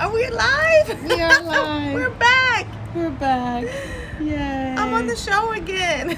Are we live? We are live. We're back. We're back. Yay. I'm on the show again.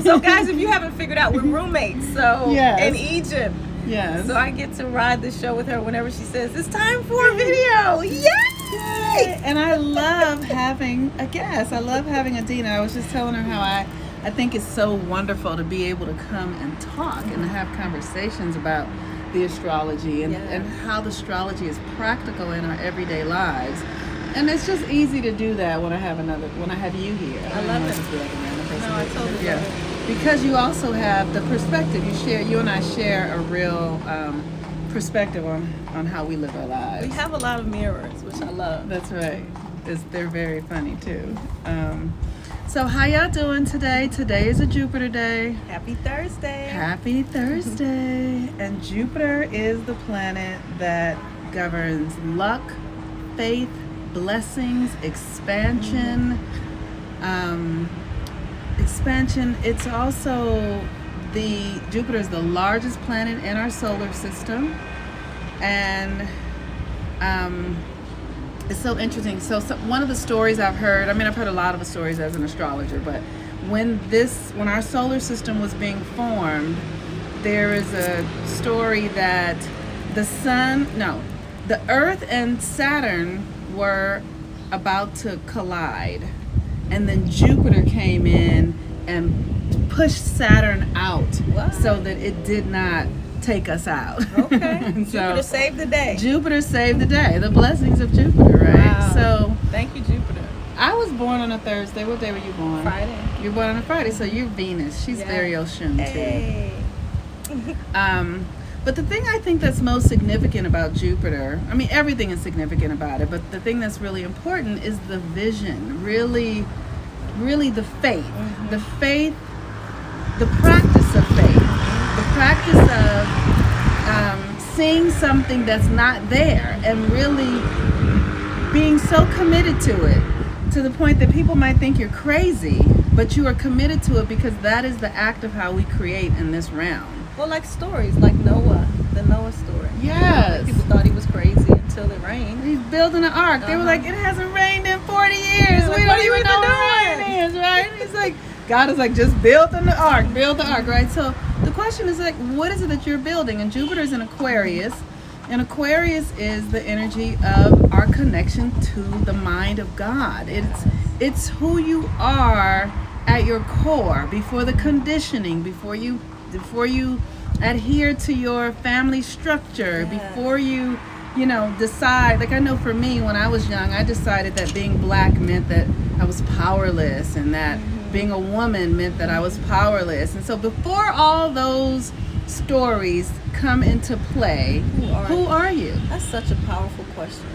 So guys, if you haven't figured out, we're roommates. So in Egypt. Yes. So I get to ride the show with her whenever she says, it's time for a video. Yay! And I love having a guest. I love having Adina. I was just telling her how I think it's so wonderful to be able to come and talk and to have conversations about the astrology and how the astrology is practical in our everyday lives. And it's just easy to do that when I have you here. I love it. No, I totally love it. Because you also have the perspective. You and I share a real perspective on how we live our lives. We have a lot of mirrors, which I love. That's right. They're very funny too. So how y'all doing today? Today is a Jupiter day. Happy Thursday. Happy Thursday. And Jupiter is the planet that governs luck, faith, blessings, expansion. Expansion. It's also Jupiter is the largest planet in our solar system, and it's so interesting. So one of the stories I've heard, I've heard a lot of stories as an astrologer, but when our solar system was being formed, there is a story that the Earth and Saturn were about to collide, and then Jupiter came in and pushed Saturn out so that it did not take us out. Okay. Jupiter saved the day. Jupiter saved the day. The blessings of Jupiter, right? Wow. So thank you, Jupiter. I was born on a Thursday. What day were you born? Friday. You're born on a Friday, so you're Venus. She's very Oshun too. But the thing I think that's most significant about Jupiter, everything is significant about it, but the thing that's really important is the vision, really the faith. The faith, the practice of faith, the practice of seeing something that's not there and really being so committed to it, to the point that people might think you're crazy, but you are committed to it because that is the act of how we create in this realm. Well, like stories, like Noah, the Noah story. Yes. People thought he was crazy until it rained. He's building an ark. They were like, it hasn't rained in 40 years. We don't even know what rain is, right? He's like, God is like, just build the ark, right? So the question is like, what is it that you're building? And Jupiter's in Aquarius. And Aquarius is the energy of our connection to the mind of God. It's who you are at your core, before the conditioning, before you adhere to your family structure, before you decide. Like, I know for me, when I was young, I decided that being black meant that I was powerless, and that being a woman meant that I was powerless. And so before all those stories come into play, who are you? That's such a powerful question.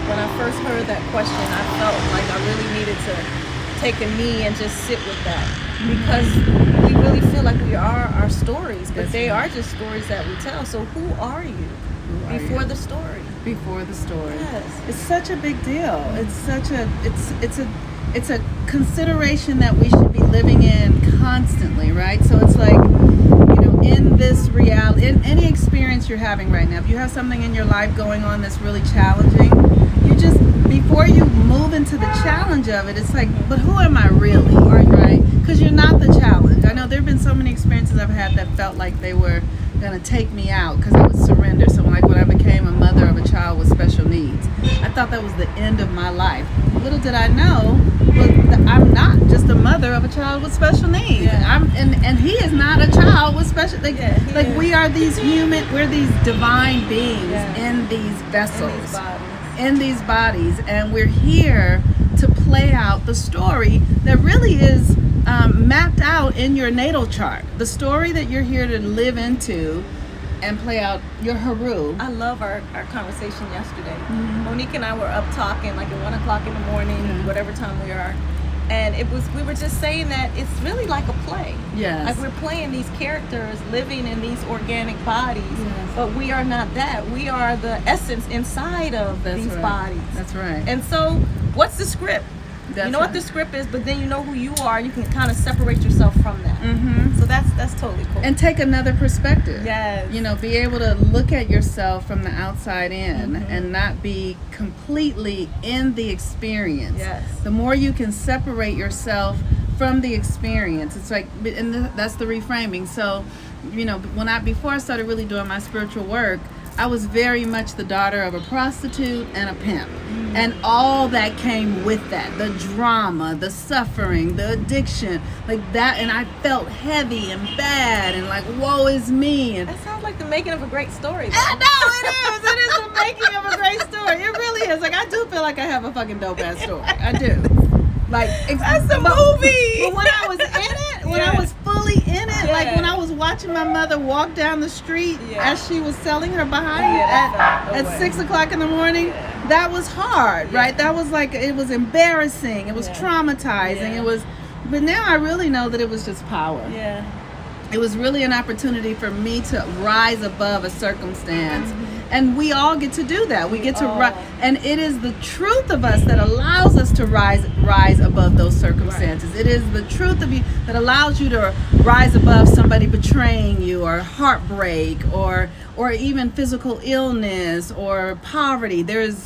When I first heard that question, I felt like I really needed to take a knee and just sit with that, because we really feel like we are our stories, but they are just stories that we tell. So who are you before the story? Before the story. Yes. It's such a big deal. It's a consideration that we should be living in constantly, right? So it's like, in this reality, in any experience you're having right now, if you have something in your life going on that's really challenging, before you move into the challenge of it, it's like, but who am I really, right? Because you're not the challenge. I know there have been so many experiences I've had that felt like they were going to take me out because I would surrender. So like when I became a mother of a child with special needs, I thought that was the end of my life. Little did I know, I'm not just a mother of a child with special needs. Yeah. And he is not a child with special, we are these we're these divine beings in these vessels. In these bodies, and we're here to play out the story that really is mapped out in your natal chart. The story that you're here to live into and play out your Haru. I love our conversation yesterday. Monique and I were up talking like at 1 o'clock in the morning, whatever time we are. And we were just saying that it's really like a play. Yes. Like we're playing these characters living in these organic bodies, but we are not that. We are the essence inside of these bodies. That's right. And so what's the script? You know what the script is, but then you know who you are, and you can kind of separate yourself from that. So that's That's totally cool. And take another perspective. Yes. You know, be able to look at yourself from the outside in Mm-hmm. and not be completely in the experience. Yes. The more you can separate yourself from the experience, it's like, and that's the reframing. So, you know, before I started really doing my spiritual work, I was very much the daughter of a prostitute and a pimp. And all that came with that, the drama, the suffering, the addiction, like that. And I felt heavy and bad and like, woe is me. And That sounds like the making of a great story. I know it is the making of a great story. It really is. Like, I do feel like I have a fucking dope ass story. I do. Like, That's a movie. But when I was in it, when I was fully in it, like Yeah. when I was watching my mother walk down the street as she was selling her behind that felt at away. 6 o'clock in the morning, that was hard, right? That was like, it was embarrassing. It was traumatizing. Yeah. It was, but now I really know that it was just power. Yeah. It was really an opportunity for me to rise above a circumstance. And we all get to do that. We get to rise. And it is the truth of us that allows us to rise above those circumstances. Right. It is the truth of you that allows you to rise above somebody betraying you, or heartbreak, or even physical illness or poverty. There's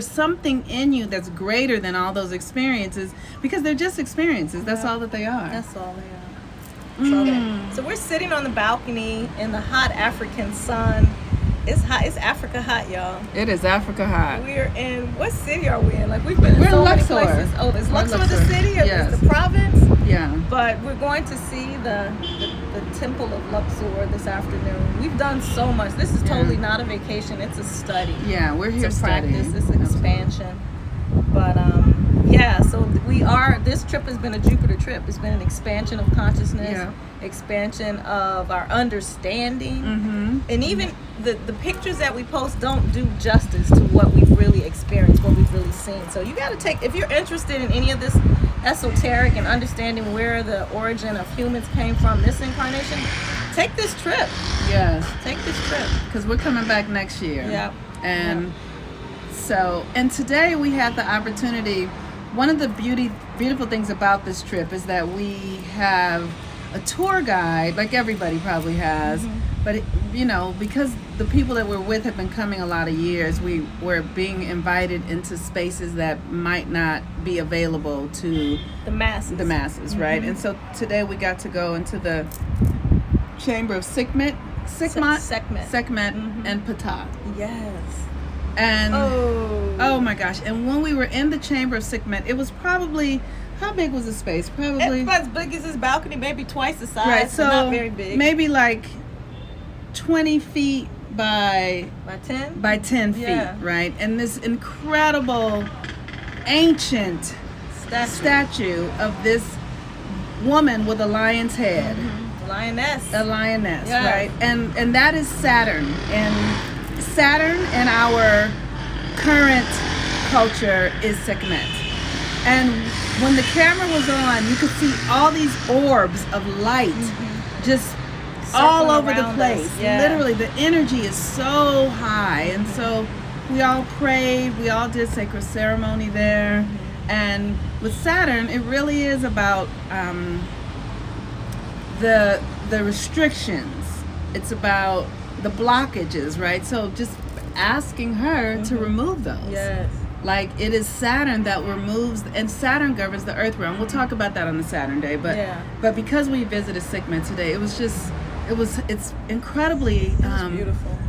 something in you that's greater than all those experiences, because they're just experiences. That's all that they are. That's all they are. So we're sitting on the balcony in the hot African sun. It's hot. It's Africa hot, y'all. It is Africa hot. We're in, what city are we in? Like, we've been in We're so in many Luxor. places. Oh, is Luxor the Luxor. city, or Yes. is the province? Yeah. But we're going to see the Temple of Luxor this afternoon. We've done so much. This is totally not a vacation. It's a study. Yeah, we're here It's a practice. studying. It's an expansion. But so this trip has been a Jupiter trip. It's been an expansion of consciousness, expansion of our understanding, and even the pictures that we post don't do justice to what we've really experienced, what we've really seen. So you got to take, if you're interested in any of this esoteric and understanding where the origin of humans came from this incarnation, take this trip. Yes. Take this trip. Because we're coming back next year. Yeah. And so, and today we had the opportunity. One of the beautiful things about this trip is that we have a tour guide, like everybody probably has, but because the people that we're with have been coming a lot of years, we're being invited into spaces that might not be available to the masses, right? And so today we got to go into the chamber of Sekhmet, and Ptah. Yes. And oh my gosh! And when we were in the chamber of Sekhmet, it was probably, how big was the space? Probably it's as big as this balcony, maybe twice the size. right. So not very big. Maybe like 20 feet by 10 feet, right? And this incredible ancient statue of this woman with a lion's head, a lioness, right? And that is Saturn, and Saturn in our current culture is Sekhmet. And when the camera was on, you could see all these orbs of light just all over the place. Literally, the energy is so high. And so we all prayed, we all did sacred ceremony there. And with Saturn, it really is about the restrictions. It's about the blockages, right? So just asking her to remove those. Yes. Like, it is Saturn that removes, and Saturn governs the earth realm. We'll talk about that on the Saturn day, but because we visited Sekhmet today, it's incredibly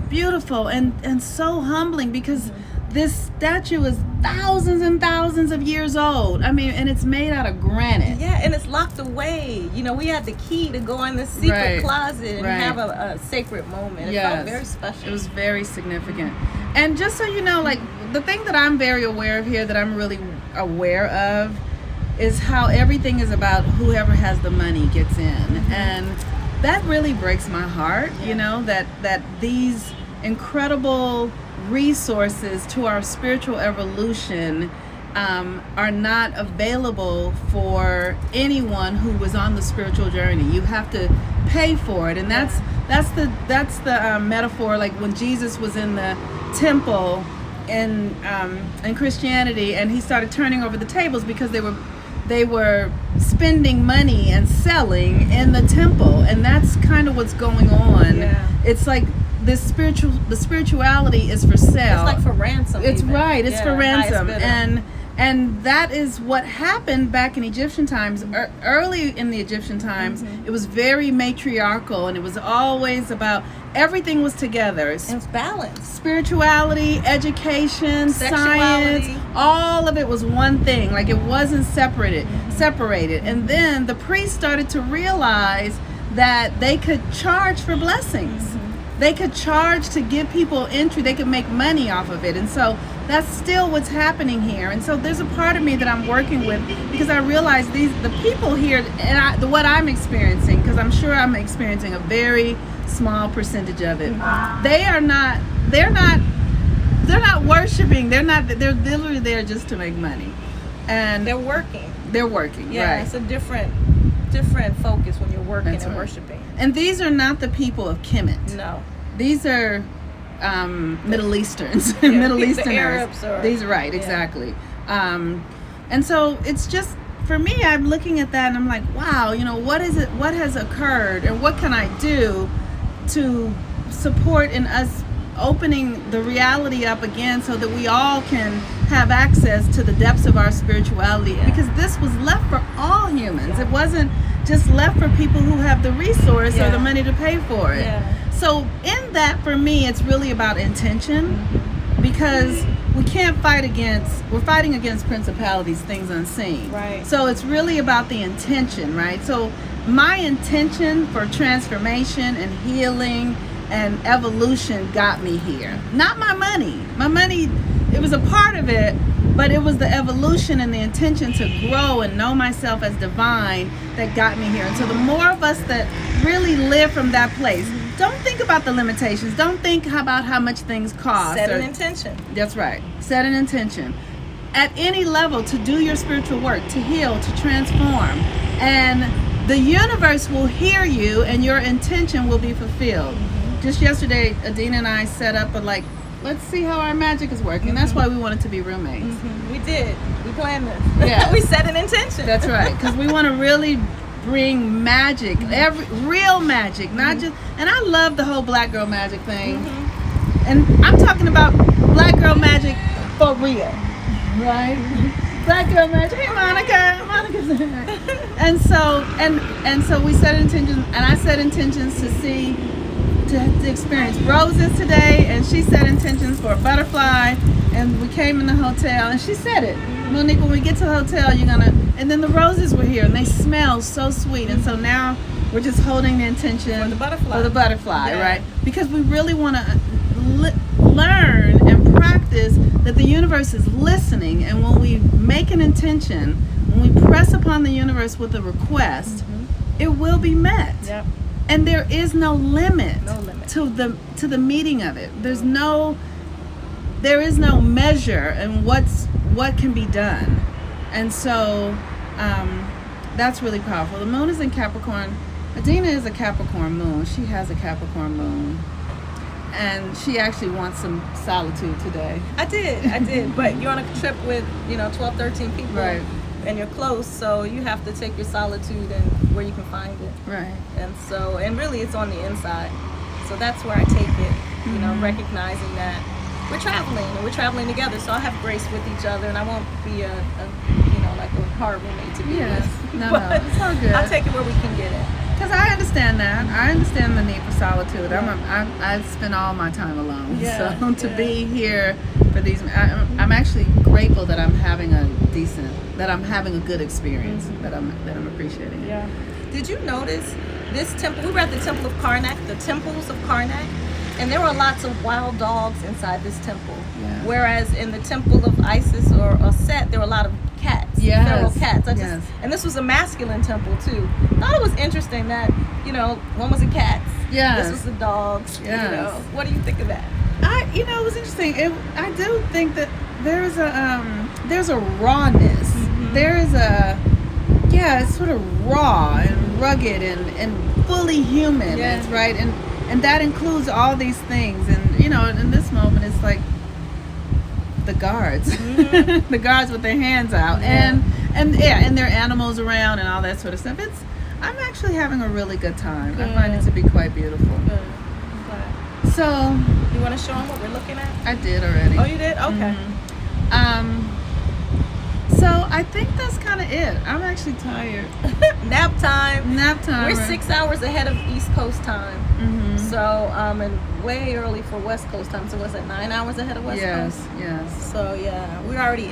beautiful and so humbling, because this statue is thousands and thousands of years old. I mean, and it's made out of granite. Yeah, and it's locked away. We had the key to go in the secret closet and have a sacred moment. It felt very special. It was very significant. And just so you know, like, the thing that I'm very aware of here, that I'm really aware of, is how everything is about whoever has the money gets in. And that really breaks my heart, that these incredible resources to our spiritual evolution are not available for anyone who was on the spiritual journey. You have to pay for it, and that's the metaphor. Like when Jesus was in the temple in Christianity, and he started turning over the tables because they were they were spending money and selling in the temple, and that's kind of what's going on. Yeah. It's like the spirituality is for sale. It's like for ransom. It's even. right. It's Yeah, for ransom, highest bidder. and that is what happened back in Egyptian times. Early in the Egyptian times, it was very matriarchal, and it was always about everything was together. It was balanced. Spirituality, education, Sexuality. science, all of it was one thing. Like it wasn't separated. And then the priests started to realize that they could charge for blessings. They could charge to give people entry. They could make money off of it. And so that's still what's happening here. And so there's a part of me that I'm working with, because I realize the people here, and what I'm experiencing, because I'm sure I'm experiencing a very small percentage of it. They're not worshiping. They're literally there just to make money. And They're working. Yeah, right. It's a different focus when you're working That's and right. worshiping. And these are not the people of Kemet. No. These are Middle Easterns, Yeah, Middle the Easterners. Arabs are- These are right, yeah. exactly. And so it's just, for me, I'm looking at that and I'm like, wow, what is it? What has occurred, and what can I do to support in us opening the reality up again, so that we all can have access to the depths of our spirituality? Yeah. Because this was left for all humans. It wasn't just left for people who have the resource or the money to pay for it. Yeah. So in that, for me, it's really about intention, because we can't we're fighting against principalities, things unseen. Right. So it's really about the intention, right? So my intention for transformation and healing and evolution got me here. Not my money. My money, it was a part of it, but it was the evolution and the intention to grow and know myself as divine that got me here. And so the more of us that really live from that place, don't think about the limitations. Don't think about how much things cost. Set an intention. That's right. Set an intention. At any level, to do your spiritual work, to heal, to transform. And the universe will hear you, and your intention will be fulfilled. Just yesterday, Adina and I set up let's see how our magic is working. That's why we wanted to be roommates. We did. We planned this. Yeah. We set an intention. That's right, because we want to really bring magic, real magic, not just. And I love the whole Black Girl Magic thing, and I'm talking about Black Girl Magic for real, right? Black Girl Magic. Hey, Monica's in there. And so we set intentions, and I set intentions to experience roses today, and she set intentions for a butterfly, and we came in the hotel, and she said it, Monique, when we get to the hotel, and then the roses were here, and they smell so sweet, and so now we're just holding the intention For the butterfly. Yeah. right? Because we really want to learn and practice that the universe is listening, and when we make an intention, when we press upon the universe with a request, it will be met. Yep. And there is no limit, No limit. to the meeting of it. There is no measure in what can be done. And so that's really powerful. The moon is in Capricorn. Adina is a Capricorn moon. She has a Capricorn moon. And she actually wants some solitude today. I did. But you're on a trip with 12, 13 people. Right. And you're close, so you have to take your solitude and where you can find it. Right. And really it's on the inside. So that's where I take it, recognizing that we're traveling together. So I'll have grace with each other, and I won't be a hard roommate to be Yes. with. No, But it's all good. I'll take it where we can get it. Because I understand that. I understand the need for solitude. I spend all my time alone. Yeah, So to yeah. be here for these, I'm actually grateful that I'm having a good experience. That I'm appreciating it. Yeah. Did you notice this temple? We were at the Temple of Karnak, the temples of Karnak, and there were lots of wild dogs inside this temple. Yeah. Whereas in the Temple of Isis or Set, there were a lot of cats, Yes. feral cats. Yes. And this was a masculine temple too. I thought it was interesting that one was the cats, Yes. this was the dogs. Yes. What do you think of that? It was interesting. I do think that there's a rawness. There is it's sort of raw and rugged and fully human. Yeah. It's right, and that includes all these things. And in this moment, it's like the guards, the guards with their hands out, Yeah. and there are animals around and all that sort of stuff. I'm actually having a really good time. I find it to be quite beautiful. Good. I'm glad. So You want to show them what we're looking at? I did already. Oh, you did? Okay. So I think that's kind of it. I'm actually tired. Nap time. Nap time. We're right? 6 hours ahead of East Coast time. Mhm. So, and way early for West Coast time. So, was it 9 hours ahead of West Yes, Coast? yes. So, yeah, we're already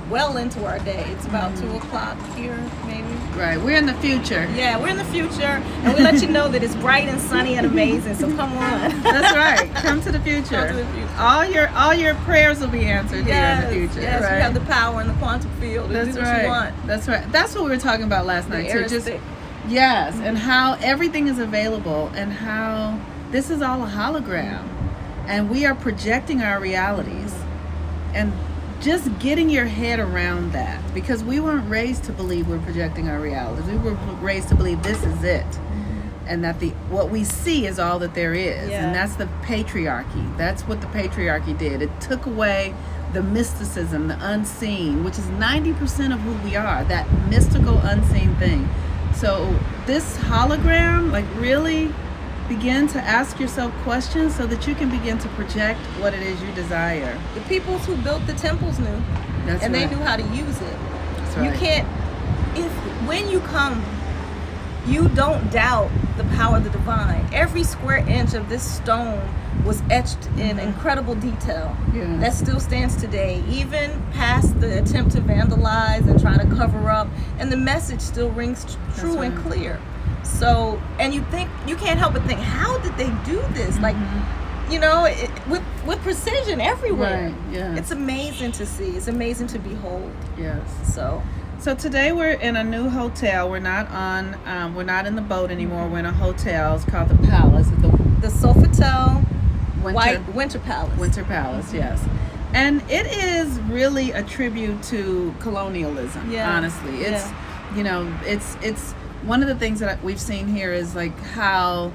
well into our day. It's about 2 o'clock here, maybe. Right. We're in the future. Yeah, we're in the future, and we let you know that it's bright and sunny and amazing. So, come on. That's right. Come to the future. Come to the future. All your prayers will be answered here in the future. Yes, right? we have the power in the quantum field. That's do what right. you want. That's right. That's what we were talking about last The night air too. is Just thick. yes, and how everything is available, and how this is all a hologram, and we are projecting our realities, and just getting your head around that, because we weren't raised to believe we're projecting our realities. We were raised to believe this is it, and that what we see is all that there is. Yeah. And that's the patriarchy. That's what the patriarchy did. It took away the mysticism, the unseen, which is 90% of who we are, that mystical unseen thing. So this hologram, like, really begin to ask yourself questions so that you can begin to project what it is you desire. The people who built the temples knew, That's and right. they knew how to use it. That's right. You can't, when you come, you don't doubt the power of the divine. Every square inch of this stone was etched in incredible detail. Yeah. That still stands today, even past the attempt to vandalize and try to cover up, and the message still rings true and right. clear. So, and you can't help but think, how did they do this? Like, you know, with precision everywhere. Right, yeah. It's amazing to see. It's amazing to behold. Yes. So today we're in a new hotel. We're not in the boat anymore. We're in a hotel. It's called the Palace. the Sofitel Winter Palace. Winter Palace, yes. And it is really a tribute to colonialism, honestly. It's, you know, it's one of the things that we've seen here is like how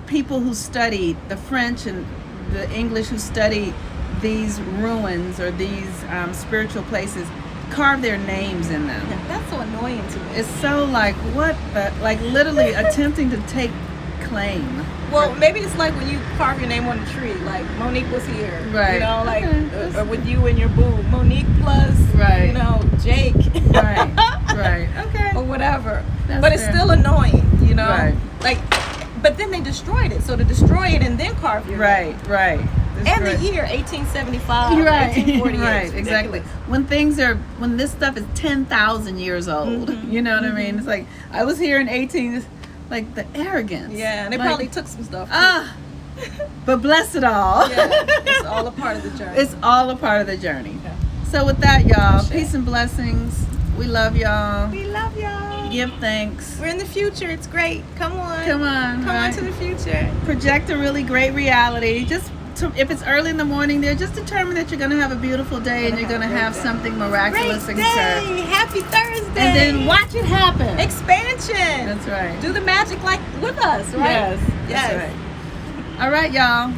people who studied the French and the English who studied these ruins or these spiritual places carve their names in them. That's so annoying to me. It's so like, what the, like literally attempting to take claim. Well, maybe it's like when you carve your name on a tree, like Monique was here, Right. You know, like Okay. or with you and your boo, Monique plus, Right. You know, Jake, Right, right, okay. or whatever. That's but it's fair. still annoying, you know, Right. like. But then they destroyed it, so to destroy it and then carve your name. Right. And the year 1875, Right, 1848, right, exactly. When this stuff is 10,000 years old, you know what I mean? It's like, I was here in 18, like the arrogance. Yeah, and they like, probably took some stuff too. But bless it all. Yeah, it's all a part of the journey. It's all a part of the journey. Okay. So with that, y'all, Appreciate peace and blessings. We love y'all. We love y'all. Give thanks. We're in the future. It's great. Come on. Come on, Come right? on to the future. Project a really great reality. If it's early in the morning there, just determine that you're going to have a beautiful day and you're going to have something miraculous Great occur. day. Happy Thursday. And then watch it happen. Expansion. That's right. Do the magic like with us, right? Yes. Yes. That's right. All right, y'all.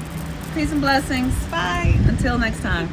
Peace and blessings. Bye. Until next time.